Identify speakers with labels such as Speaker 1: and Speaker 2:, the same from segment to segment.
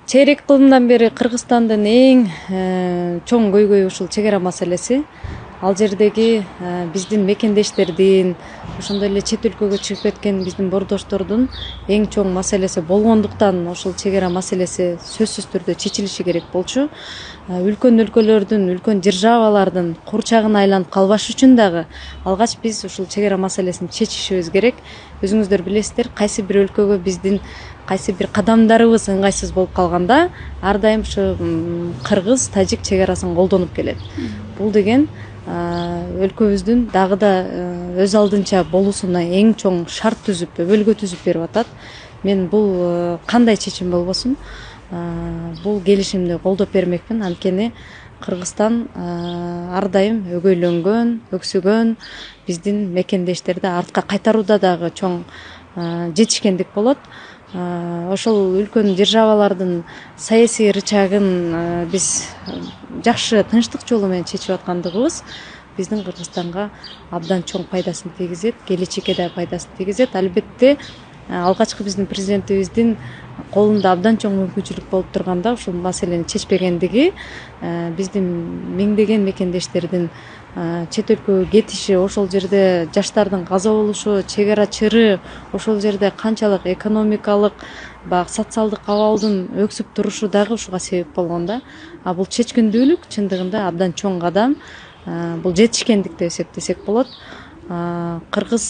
Speaker 1: Чейрек кылымдан бери Кыргызстандын эң чоң көйгөйү ушул чек ара маселеси. Ал жердеги биздин мекендештердин, ошондой эле чет өлкөгө чыгып кеткен биздин бордоштордун эң чоң маселеси болгондуктан ушул чек ара маселеси сөзсүз түрдө чечилиши керек болчу. Үлкөн өлкөлөрдүн, үлкөн державалардын курчагына айланып калбаш үчүн дагы алгач биз ушул чек ара маселесин чечишибиз керек. Өзүңүздөр билесиздер, кайсы бир өлкөгө биздин кайсы бир кадамдарыбыз ыңгайсыз болуп калганда ар дайым ушу кыргыз тажик чек арасын колдонуп келет. Бул деген өлкөбүздүн дагы да өз алдынча болуусуна эң чоң шарт түзүп, өбөлгө түзүп берип атат. Мен бул кандай чечим болбосун, бул келишимди колдоп бермекмин. Анткени Кыргызстан ар дайым өгөйлөнгөн, өксүгөн биздин мекендештерди артка кайтарууда дагы чоң жетишкендик болот. Ошол үлкөн державалардын саясий рычагын биз жакшы тынчтык жолу менен чечип аткандыгыбыз биздин Кыргызстанга абдан чоң пайдасын тийгизет, келечекке да пайдасын тийгизет. Албетте алгачкы биздин президентибиздин колунда абдан чоң мүмкүнчүлүк болуп турганда ушул маселени чечпегендиги, биздин миңдеген мекендештердин чет өлкөгө кетиши, ошол жерде жаштардын каза болушу, чек ара чыры, ошол жерде канчалык экономикалык, баягы социалдык абалдын өксүп турушу дагы ушуга себеп болгон да. Бул чечкиндүүлүк чындыгында абдан чоң кадам. Бул жетишкендик деп эсептесек болот. Кыргыз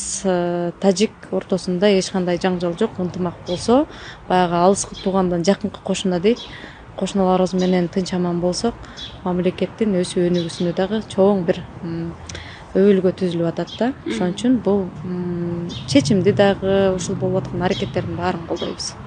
Speaker 1: тажик ортосунда эч кандай жаңжал жок, ынтымак болсо, баягы алыскы туугандан жакынкы кошуна дейт. Кошуналарыбыз менен тынч аман болсок, мамлекеттин өсүп өнүгүүсүнө дагы чоң бир өбөлгө түзүлүп атат да. Ошон үчүн бул чечимди дагы ушул болуп аткан аракеттердин баарын колдойбуз.